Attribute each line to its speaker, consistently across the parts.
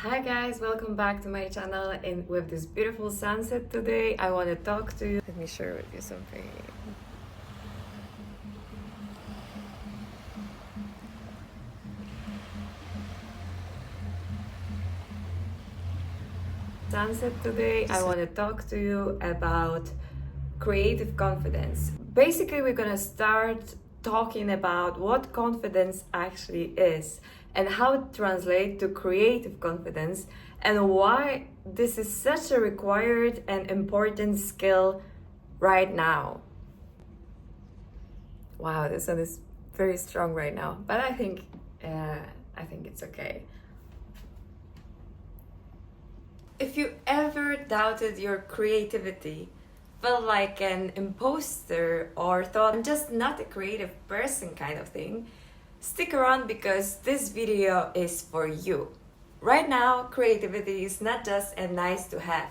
Speaker 1: Hi guys, welcome back to my channel and with this beautiful sunset today I want to talk to you. Let me share with you something. Sunset today I want to talk to you about creative confidence. Basically we're going to start talking about what confidence actually is and how it translates to creative confidence and why this is such a required and important skill right now. Wow, this one is very strong right now, but I think it's okay. If you ever doubted your creativity, felt like an imposter, or thought I'm just not a creative person kind of thing, stick around because this video is for you. Right now, creativity is not just a nice to have,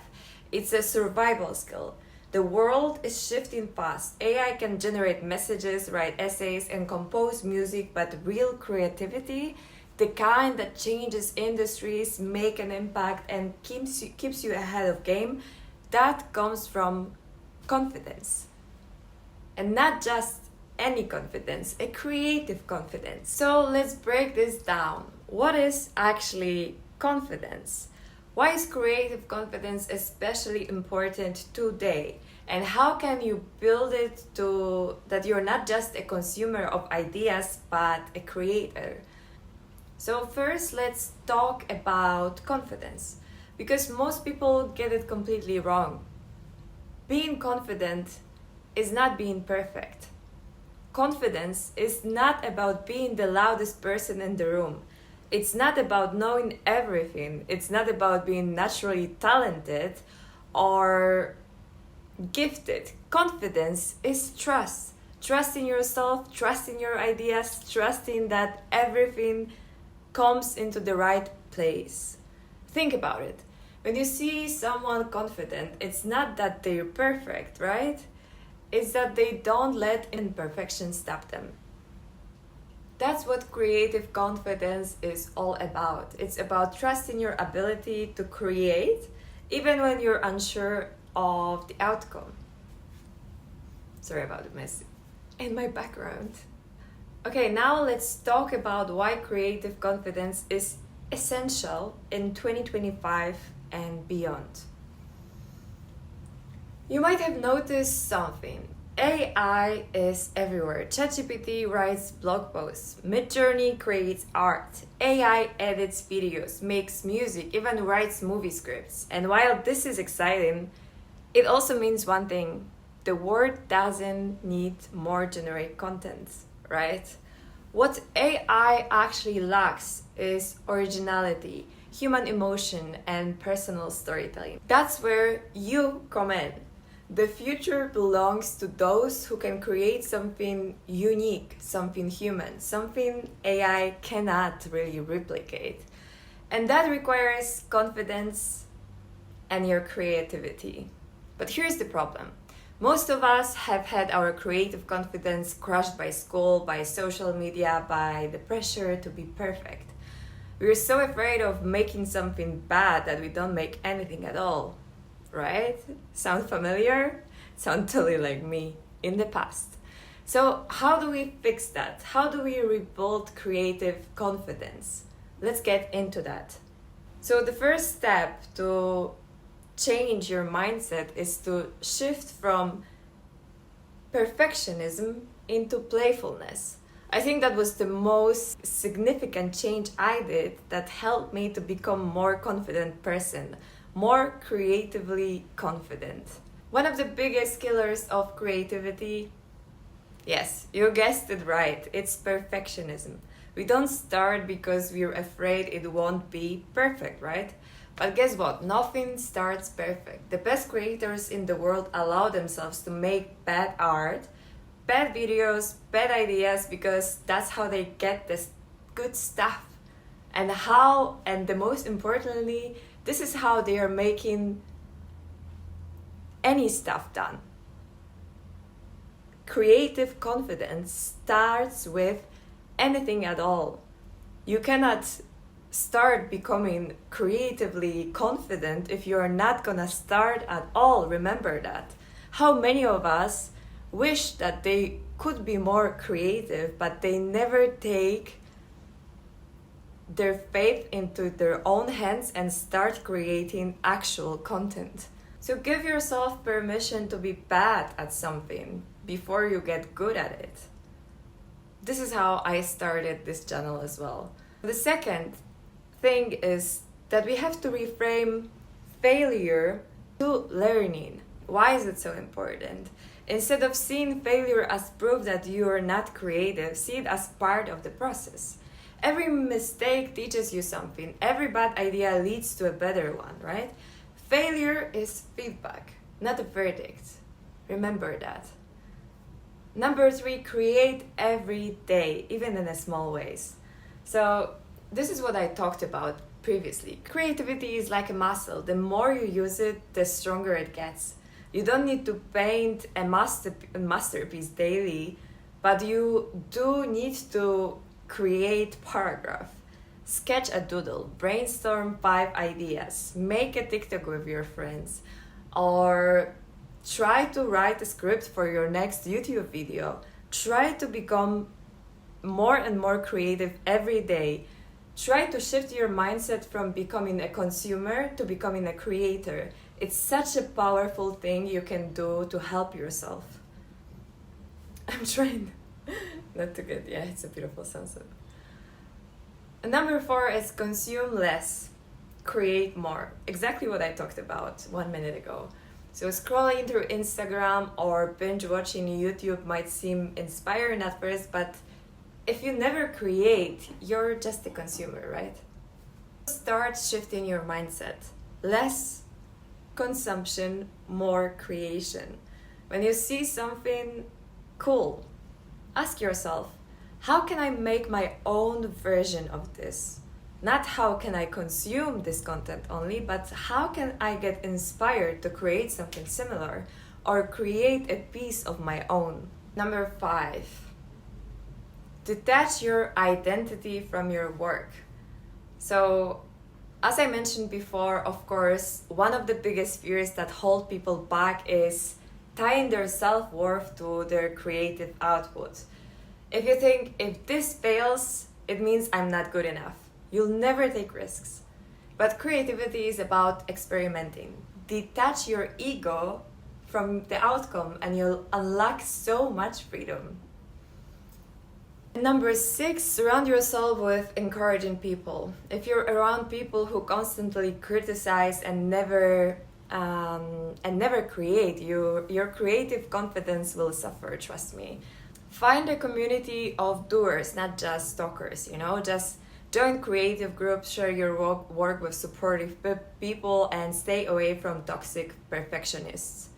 Speaker 1: it's a survival skill. The world is shifting fast. AI can generate messages, write essays, and compose music, but real creativity, the kind that changes industries, make an impact, and keeps you ahead of game, that comes from confidence. And not just any confidence, a creative confidence. So let's break this down. What is actually confidence? Why is creative confidence especially important today? And how can you build it to that you're not just a consumer of ideas, but a creator? So first, let's talk about confidence, because most people get it completely wrong. Being confident is not being perfect. Confidence is not about being the loudest person in the room. It's not about knowing everything. It's not about being naturally talented or gifted. Confidence is trust. Trust in yourself, trust in your ideas, trusting that everything comes into the right place. Think about it. When you see someone confident, it's not that they're perfect, right? It's that they don't let imperfection stop them. That's what creative confidence is all about. It's about trusting your ability to create, even when you're unsure of the outcome. Sorry about the mess in my background. Okay, now let's talk about why creative confidence is essential in 2025 and beyond. You might have noticed something. AI is everywhere. ChatGPT writes blog posts. Midjourney creates art. AI edits videos, makes music, even writes movie scripts. And while this is exciting, it also means one thing. The world doesn't need more generic content, right? What AI actually lacks is originality, human emotion, and personal storytelling. That's where you come in. The future belongs to those who can create something unique, something human, something AI cannot really replicate. And that requires confidence and your creativity. But here's the problem. Most of us have had our creative confidence crushed by school, by social media, by the pressure to be perfect. We're so afraid of making something bad that we don't make anything at all. Right? Sound familiar? Sound totally like me in the past. So how do we fix that? How do we rebuild creative confidence? Let's get into that. So the first step to change your mindset is to shift from perfectionism into playfulness. I think that was the most significant change I did that helped me to become a more confident person, more creatively confident. One of the biggest killers of creativity, yes, you guessed it right, it's perfectionism. We don't start because we're afraid it won't be perfect, right? But guess what? Nothing starts perfect. The best creators in the world allow themselves to make bad art, bad videos, bad ideas, because that's how they get this good stuff. And the most importantly, this is how they are making any stuff done. Creative confidence starts with anything at all. You cannot start becoming creatively confident if you're not gonna start at all. Remember that. How many of us wish that they could be more creative, but they never take their faith into their own hands and start creating actual content. So give yourself permission to be bad at something before you get good at it. This is how I started this channel as well. The second thing is that we have to reframe failure to learning. Why is it so important? Instead of seeing failure as proof that you are not creative, see it as part of the process. Every mistake teaches you something. Every bad idea leads to a better one, right? Failure is feedback, not a verdict. Remember that. Number 3, create every day, even in the small ways. So this is what I talked about previously. Creativity is like a muscle. The more you use it, the stronger it gets. You don't need to paint a masterpiece daily, but you do need to create paragraph, sketch a doodle, brainstorm 5 ideas, make a TikTok with your friends, or try to write a script for your next YouTube video. Try to become more and more creative every day. Try to shift your mindset from becoming a consumer to becoming a creator. It's such a powerful thing you can do to help yourself. I'm trying not to get, yeah, it's a beautiful sunset. And number 4 is consume less, create more. Exactly what I talked about 1 minute ago. So scrolling through Instagram or binge watching YouTube might seem inspiring at first, but if you never create, you're just a consumer, right? Start shifting your mindset. Less consumption, more creation. When you see something cool, ask yourself, how can I make my own version of this? Not how can I consume this content only, but how can I get inspired to create something similar or create a piece of my own? Number 5, detach your identity from your work. So, as I mentioned before, of course, one of the biggest fears that hold people back is tying their self-worth to their creative output. If you think, if this fails, it means I'm not good enough. You'll never take risks. But creativity is about experimenting. Detach your ego from the outcome and you'll unlock so much freedom. Number 6, surround yourself with encouraging people. If you're around people who constantly criticize and never create, your creative confidence will suffer, trust me. Find a community of doers, not just stalkers, just join creative groups, share your work with supportive people, and stay away from toxic perfectionists.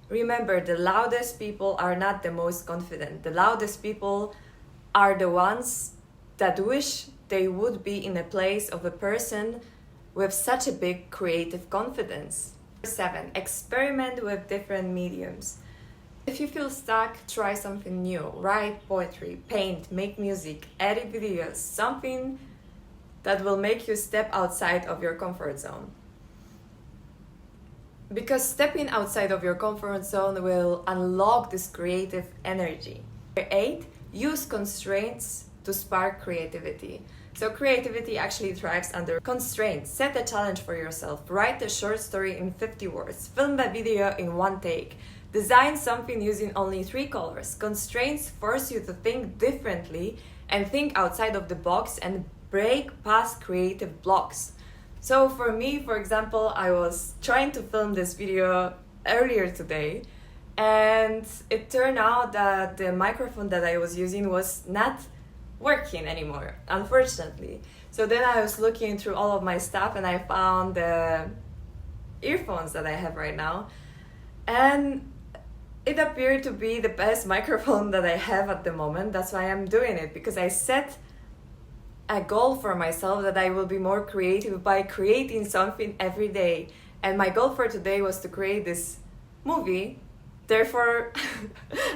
Speaker 1: Remember, the loudest people are not the most confident. The loudest people are the ones that wish they would be in a place of a person with such a big creative confidence. 7, experiment with different mediums. If you feel stuck, try something new. Write poetry, paint, make music, edit videos, something that will make you step outside of your comfort zone. Because stepping outside of your comfort zone will unlock this creative energy. 8, use constraints to spark creativity. So creativity actually thrives under constraints. Set a challenge for yourself. Write a short story in 50 words. Film a video in 1 take. Design something using only 3 colors. Constraints force you to think differently and think outside of the box and break past creative blocks. So for me, for example, I was trying to film this video earlier today, and it turned out that the microphone that I was using was not working anymore, unfortunately. So then I was looking through all of my stuff and I found the earphones that I have right now, and it appeared to be the best microphone that I have at the moment. That's why I'm doing it, because I set a goal for myself that I will be more creative by creating something every day. And my goal for today was to create this movie. Therefore,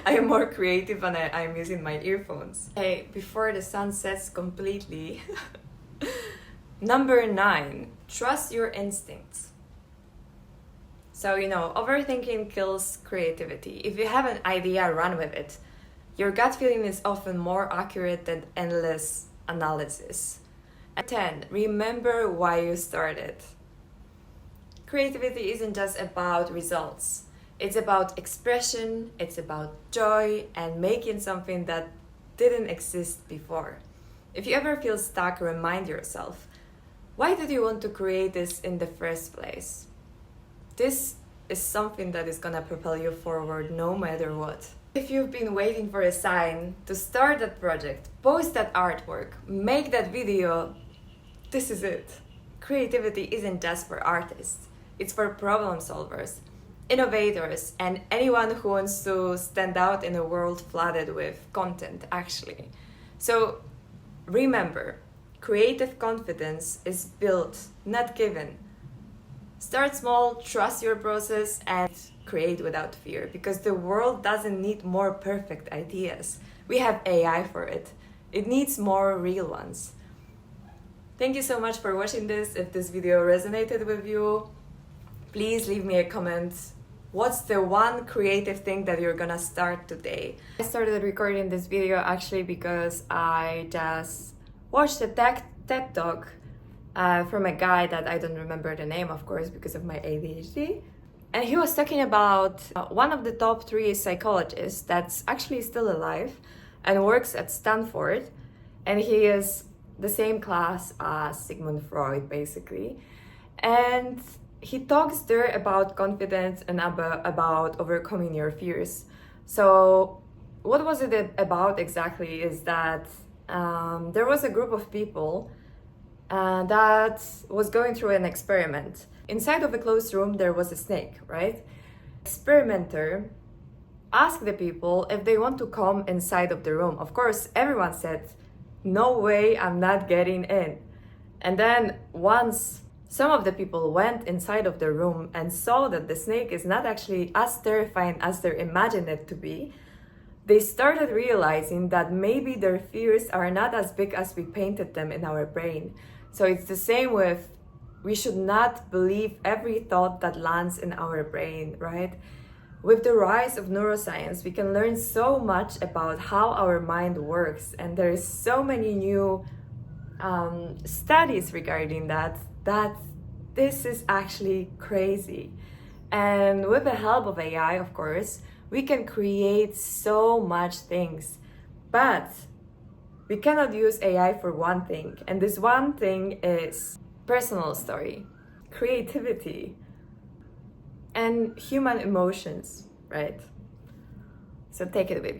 Speaker 1: I am more creative and I'm using my earphones. Hey, before the sun sets completely, Number 9, trust your instincts. So, overthinking kills creativity. If you have an idea, run with it. Your gut feeling is often more accurate than endless analysis. And 10, remember why you started. Creativity isn't just about results. It's about expression, it's about joy, and making something that didn't exist before. If you ever feel stuck, remind yourself, why did you want to create this in the first place? This is something that is gonna propel you forward no matter what. If you've been waiting for a sign to start that project, post that artwork, make that video, this is it. Creativity isn't just for artists. It's for problem solvers, innovators, and anyone who wants to stand out in a world flooded with content, actually. So remember, creative confidence is built, not given. Start small, trust your process, and create without fear, because the world doesn't need more perfect ideas. We have AI for it. It needs more real ones. Thank you so much for watching this. If this video resonated with you, please leave me a comment. What's the one creative thing that you're gonna start today? I started recording this video actually because I just watched a TED Talk from a guy that I don't remember the name, of course, because of my ADHD. And he was talking about one of the top 3 psychologists that's actually still alive and works at Stanford. And he is the same class as Sigmund Freud, basically. And he talks there about confidence and about overcoming your fears. So what was it about exactly is that there was a group of people that was going through an experiment. Inside of a closed room, there was a snake, right? Experimenter asked the people if they want to come inside of the room. Of course, everyone said, no way, I'm not getting in. And then once some of the people went inside of the room and saw that the snake is not actually as terrifying as they imagined it to be, they started realizing that maybe their fears are not as big as we painted them in our brain. So it's the same with, we should not believe every thought that lands in our brain, right? With the rise of neuroscience, we can learn so much about how our mind works, and there is so many new studies regarding that this is actually crazy. And with the help of AI, of course, we can create so much things, but we cannot use AI for one thing, and this one thing is personal story, creativity, and human emotions, right? So take it with you.